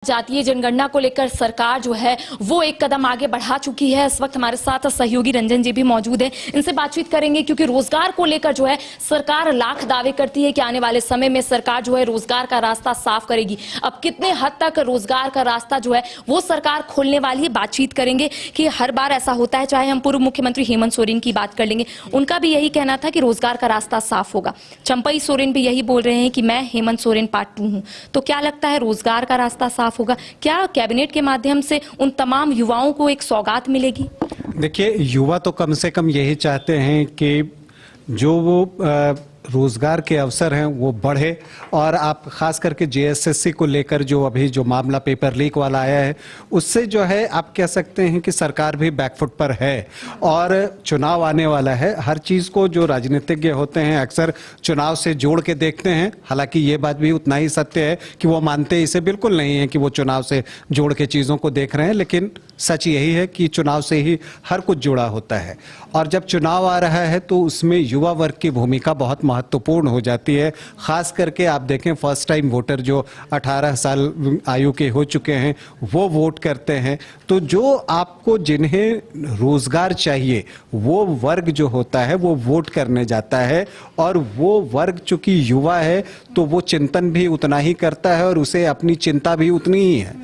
जातीय जनगणना को लेकर सरकार जो है वो एक कदम आगे बढ़ा चुकी है। इस वक्त हमारे साथ सहयोगी रंजन जी भी मौजूद हैं, इनसे बातचीत करेंगे क्योंकि रोजगार को लेकर जो है सरकार लाख दावे करती है कि आने वाले समय में सरकार जो है रोजगार का रास्ता साफ करेगी। अब कितने हद तक रोजगार का रास्ता जो है वो सरकार खोलने वाली है, बातचीत करेंगे कि हर बार ऐसा होता है। चाहे हम पूर्व मुख्यमंत्री हेमंत सोरेन की बात कर लेंगे, उनका भी यही कहना था कि रोजगार का रास्ता साफ होगा। चंपई सोरेन भी यही बोल रहे हैं कि मैं हेमंत सोरेन पार्ट 2 हूं। तो क्या लगता है रोजगार का रास्ता साफ होगा? क्या कैबिनेट के माध्यम से उन तमाम युवाओं को एक सौगात मिलेगी? देखिए, युवा तो कम से कम यही चाहते हैं कि जो वो रोजगार के अवसर हैं वो बढ़े। और आप खास करके जेएसएससी को लेकर जो अभी जो मामला पेपर लीक वाला आया है, उससे जो है आप कह सकते हैं कि सरकार भी बैकफुट पर है और चुनाव आने वाला है। हर चीज़ को जो राजनीतिज्ञ होते हैं अक्सर चुनाव से जोड़ के देखते हैं। हालांकि ये बात भी उतना ही सत्य है कि वो मानते इसे बिल्कुल नहीं है कि वो चुनाव से जोड़ के चीज़ों को देख रहे हैं, लेकिन सच यही है कि चुनाव से ही हर कुछ जुड़ा होता है। और जब चुनाव आ रहा है तो उसमें युवा वर्ग की भूमिका बहुत महत्वपूर्ण हो जाती है। खास करके आप देखें, फर्स्ट टाइम वोटर जो 18 साल आयु के हो चुके हैं वो वोट करते हैं। तो जो आपको जिन्हें रोजगार चाहिए वो वर्ग जो होता है वो वोट करने जाता है, और वो वर्ग चूंकि युवा है तो वो चिंतन भी उतना ही करता है और उसे अपनी चिंता भी उतनी ही है।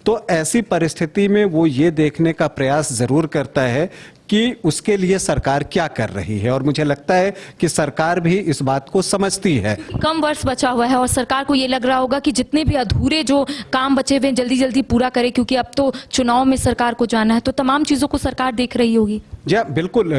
तो ऐसी परिस्थिति में वो ये देखने का प्रयास जरूर करता है कि उसके लिए सरकार क्या कर रही है, और मुझे लगता है कि सरकार भी इस बात को समझती है। कम वर्ष बचा हुआ है और सरकार को ये लग रहा होगा कि जितने भी अधूरे जो काम बचे हुए जल्दी जल्दी पूरा करे, क्योंकि अब तो चुनाव में सरकार को जाना है। तो तमाम चीजों को सरकार देख रही होगी। जी बिल्कुल,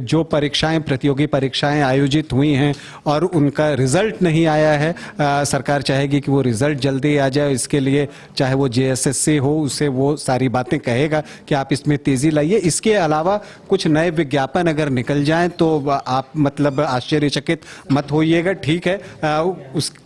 जो परीक्षाएं, प्रतियोगी परीक्षाएं आयोजित हुई हैं और उनका रिजल्ट नहीं आया है, सरकार चाहेगी कि वो रिजल्ट जल्दी आ जाए। इसके लिए चाहे वो जेएसएससी हो, उसे वो सारी बातें कहेगा कि आप इसमें तेजी लाइए। इसके अलावा कुछ नए विज्ञापन अगर निकल जाएं तो आप मतलब आश्चर्यचकित मत होइएगा। ठीक है,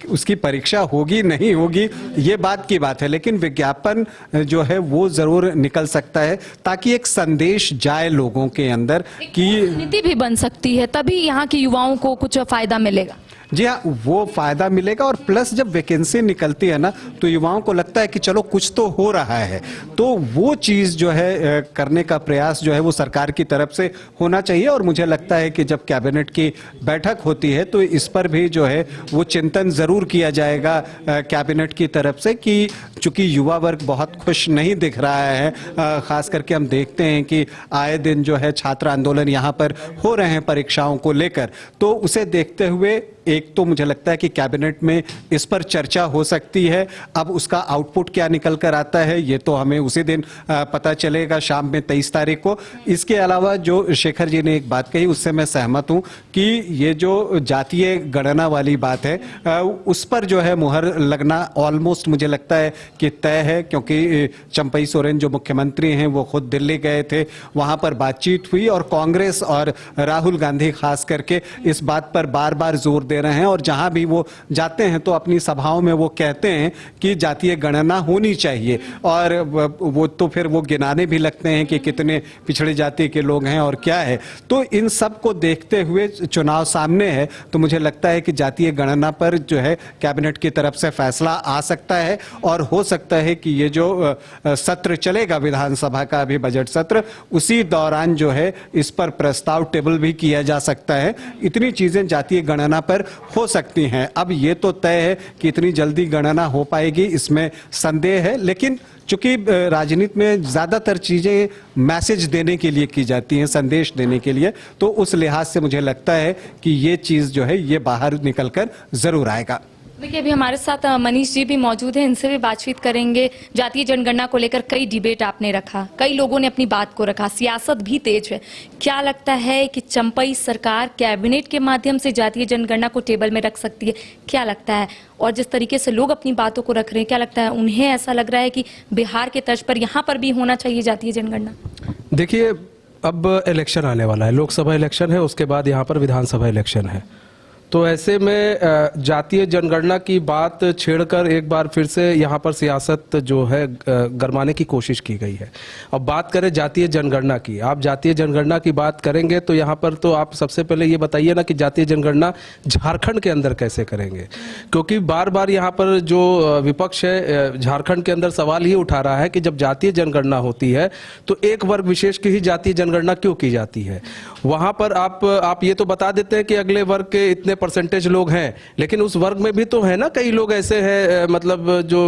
उसकी परीक्षा होगी नहीं होगी ये बात की बात है, लेकिन विज्ञापन जो है वो जरूर निकल सकता है ताकि एक संदेश जाए लोगों के अंदर कि नीति भी बन सकती है, तभी यहाँ के युवाओं को कुछ फायदा मिलेगा। जी हाँ, वो फायदा मिलेगा। और प्लस जब वैकेंसी निकलती है ना तो युवाओं को लगता है कि चलो कुछ तो हो रहा है, तो वो चीज़ जो है करने का प्रयास जो है वो सरकार की तरफ से होना चाहिए। और मुझे लगता है कि जब कैबिनेट की बैठक होती है तो इस पर भी जो है वो चिंतन ज़रूर किया जाएगा कैबिनेट की तरफ से, कि चूंकि युवा वर्ग बहुत खुश नहीं दिख रहा है। खास करके हम देखते हैं कि आए दिन जो है छात्र आंदोलन यहाँ पर हो रहे हैं परीक्षाओं को लेकर। तो उसे देखते हुए एक तो मुझे लगता है कि कैबिनेट में इस पर चर्चा हो सकती है। अब उसका आउटपुट क्या निकल कर आता है ये तो हमें उसी दिन पता चलेगा, शाम में 23 तारीख को। इसके अलावा जो शेखर जी ने एक बात कही उससे मैं सहमत हूं कि ये जो जातीय गणना वाली बात है उस पर जो है मुहर लगना ऑलमोस्ट मुझे लगता है कि तय है, क्योंकि चंपई सोरेन जो मुख्यमंत्री हैं वो खुद दिल्ली गए थे, वहां पर बातचीत हुई और कांग्रेस और राहुल गांधी खास करके इस बात पर बार बार जोर दे रहे हैं। और जहां भी वो जाते हैं तो अपनी सभाओं में वो कहते हैं कि जातीय गणना होनी चाहिए, और वो तो फिर वो गिनाने भी लगते हैं कि कितने पिछड़ी जाति के लोग हैं और क्या है। तो इन सब को देखते हुए चुनाव सामने है तो मुझे लगता है कि जातीय गणना पर जो है कैबिनेट की तरफ से फैसला आ सकता है, और हो सकता है कि ये जो सत्र चलेगा विधानसभा का अभी बजट सत्र, उसी दौरान जो है इस पर प्रस्ताव टेबल भी किया जा सकता है। इतनी चीजें जातीय गणना पर हो सकती हैं। अब ये तो तय है कि इतनी जल्दी गणना हो पाएगी इसमें संदेह है, लेकिन चूंकि राजनीति में ज्यादातर चीजें मैसेज देने के लिए की जाती हैं, संदेश देने के लिए, तो उस लिहाज से मुझे लगता है कि ये चीज जो है ये बाहर निकलकर जरूर आएगा। देखिए, अभी हमारे साथ मनीष जी भी मौजूद हैं, इनसे भी बातचीत करेंगे। जातीय जनगणना को लेकर कई डिबेट आपने रखा, कई लोगों ने अपनी बात को रखा, सियासत भी तेज है। क्या लगता है कि चंपई सरकार कैबिनेट के माध्यम से जातीय जनगणना को टेबल में रख सकती है? क्या लगता है? और जिस तरीके से लोग अपनी बातों को रख रहे हैं, क्या लगता है उन्हें ऐसा लग रहा है कि बिहार के तर्ज पर यहाँ पर भी होना चाहिए जातीय जनगणना? देखिए, अब इलेक्शन आने वाला है, लोकसभा इलेक्शन है, उसके बाद यहाँ पर विधानसभा इलेक्शन है। तो ऐसे में जातीय जनगणना की बात छेड़कर एक बार फिर से यहाँ पर सियासत जो है गरमाने की कोशिश की गई है। अब बात करें जातीय जनगणना की, आप जातीय जनगणना की बात करेंगे तो यहाँ पर तो आप सबसे पहले ये बताइए ना कि जातीय जनगणना झारखंड के अंदर कैसे करेंगे, क्योंकि बार बार यहाँ पर जो विपक्ष है झारखंड के अंदर सवाल ही उठा रहा है कि जब जातीय जनगणना होती है तो एक वर्ग विशेष की ही जातीय जनगणना क्यों की जाती है। वहां पर आप ये तो बता देते हैं कि अगले वर्ग के इतने परसेंटेज लोग हैं, लेकिन उस वर्ग में भी तो है ना कई लोग ऐसे हैं मतलब जो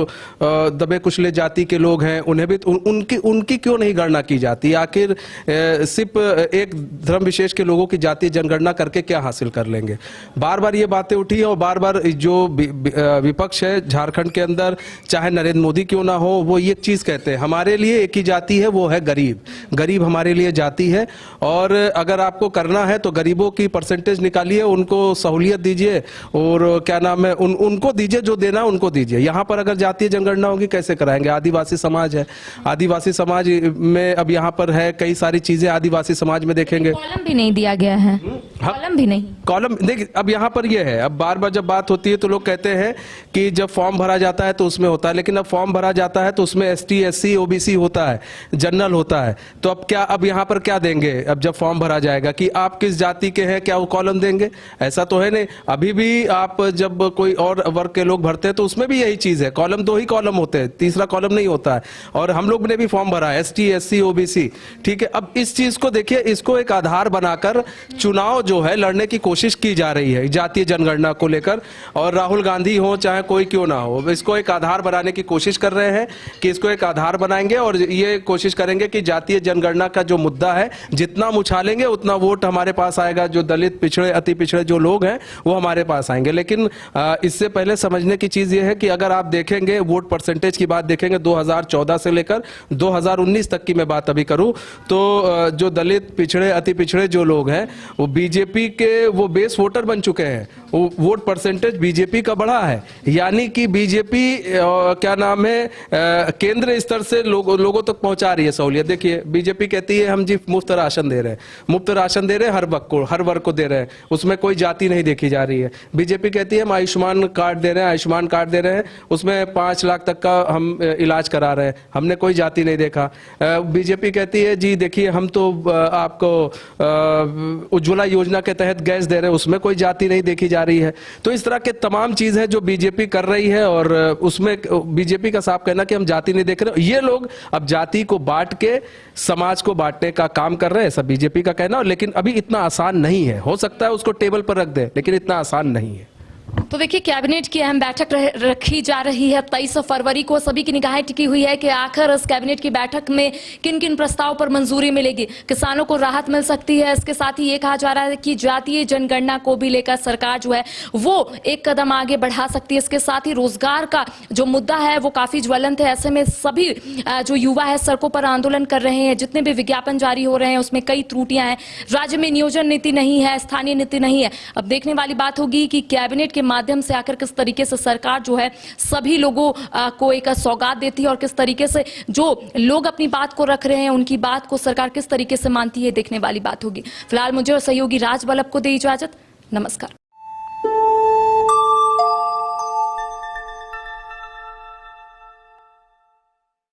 दबे कुचले जाति के लोग हैं, उन्हें भी उनकी क्यों नहीं गणना की जाती। आखिर सिर्फ एक धर्म विशेष के लोगों की जातीय जनगणना करके क्या हासिल कर लेंगे। बार बार ये बातें उठी हैं और बार बार जो विपक्ष है झारखंड के अंदर, चाहे नरेंद्र मोदी क्यों ना हो, वो ये चीज कहते हैं हमारे लिए एक ही जाति है, वो है गरीब। गरीब हमारे लिए जाति है और अगर आपको करना है तो गरीबों की परसेंटेज निकालिए, उनको सहूलियत दीजिए और क्या नाम है उनको दीजिए, जो देना उनको दीजिए। यहाँ पर अगर जातीय जनगणना होगी कैसे कराएंगे। आदिवासी समाज है, आदिवासी समाज में अब यहाँ पर है कई सारी चीजें आदिवासी समाज में देखेंगे। कॉलम भी नहीं दिया गया है, कॉलम भी नहीं, कॉलम देखिए अब यहाँ पर ये है, अब बार बार जब बात होती है तो लोग कहते हैं कि जब फॉर्म भरा जाता है तो उसमें होता है, लेकिन अब फॉर्म भरा जाता है तो उसमें एसटी एससी ओबीसी होता है, जनरल होता है। तो अब क्या, अब यहाँ पर क्या देंगे, अब जब फॉर्म भरा जाएगा कि आप किस जाति के हैं, क्या वो कॉलम देंगे? ऐसा तो है नहीं। अभी भी आप जब कोई और वर्ग के लोग भरते हैं तो उसमें भी यही चीज है, कॉलम 2 ही कॉलम होते हैं, तीसरा कॉलम नहीं होता है। और हम लोग ने भी फॉर्म भरा है एसटी एससी ओबीसी, ठीक है। अब इस चीज को देखिए, इसको एक आधार बनाकर चुनाव जो है लड़ने की कोशिश की जा रही है जातीय जनगणना को लेकर, और राहुल गांधी हो चाहे कोई क्यों ना हो, इसको एक आधार बनाने की कोशिश कर रहे हैं कि इसको एक आधार बनाएंगे और ये कोशिश करेंगे कि जातीय जनगणना का जो मुद्दा है जितना उछालेंगे उतना वोट हमारे पास आएगा, जो दलित पिछड़े अति पिछड़े जो लोग हैं वो हमारे पास आएंगे। लेकिन इससे पहले समझने की चीज ये है कि अगर आप देखेंगे वोट परसेंटेज की बात देखेंगे 2014 से लेकर 2019 तक की मैं बात अभी करूं तो जो दलित पिछड़े अति पिछड़े जो लोग हैं वो बीजेपी के वो बेस वोटर बन चुके हैं, वो वोट परसेंटेज बीजेपी का बढ़ा है। यानी कि बीजेपी क्या नाम है केंद्र स्तर से लोगों तक पहुंचा रही है सहूलियत। देखिए बीजेपी कहती है हम जी मुफ्त राशन दे रहे हैं, मुफ्त राशन दे रहे हैं, हर वर्ग को दे रहे हैं, उसमें कोई जाति नहीं देखी जा रही है। बीजेपी कहती है हम आयुष्मान कार्ड दे रहे हैं, आयुष्मान कार्ड दे रहे हैं, उसमें 5 लाख तक का हम इलाज करा रहे हैं, हमने कोई जाति नहीं देखा। बीजेपी कहती है जी देखिए हम तो आपको उज्ज्वला योजना के तहत गैस दे रहे हैं, उसमें कोई जाति नहीं देखी जा रही है। तो इस तरह के तमाम चीज है जो बीजेपी कर रही है और उसमें बीजेपी का साफ कहना कि हम जाति नहीं देख रहे। ये लोग अब जाति को बांट के समाज को बांटने का काम कर रहे हैं, ऐसा बीजेपी का कहना। लेकिन अभी इतना आसान नहीं है, हो सकता है उसको टेबल पर रख दे, लेकिन इतना आसान नहीं है। तो देखिए कैबिनेट की अहम बैठक रखी जा रही है 23 फरवरी को। सभी की निगाहें टिकी हुई है कि आखिर इस कैबिनेट की बैठक में किन किन प्रस्ताव पर मंजूरी मिलेगी, किसानों को राहत मिल सकती है। इसके साथ ही ये कहा जा रहा है कि जातीय जनगणना को भी लेकर सरकार जो है वो एक कदम आगे बढ़ा सकती है। इसके साथ ही रोजगार का जो मुद्दा है वो काफी ज्वलंत है। ऐसे में सभी जो युवा है सड़कों पर आंदोलन कर रहे हैं। जितने भी विज्ञापन जारी हो रहे हैं उसमें कई त्रुटियां हैं, राज्य में नियोजन नीति नहीं है, स्थानीय नीति नहीं है। अब देखने वाली बात होगी कि कैबिनेट के माध्यम से आकर किस तरीके से सरकार जो है सभी लोगों को एक सौगात देती है और किस तरीके से जो लोग अपनी बात को रख रहे हैं उनकी बात को सरकार किस तरीके से मानती है, देखने वाली बात होगी। फिलहाल मुझे और सहयोगी राज बल्लभ को दे इजाजत। नमस्कार।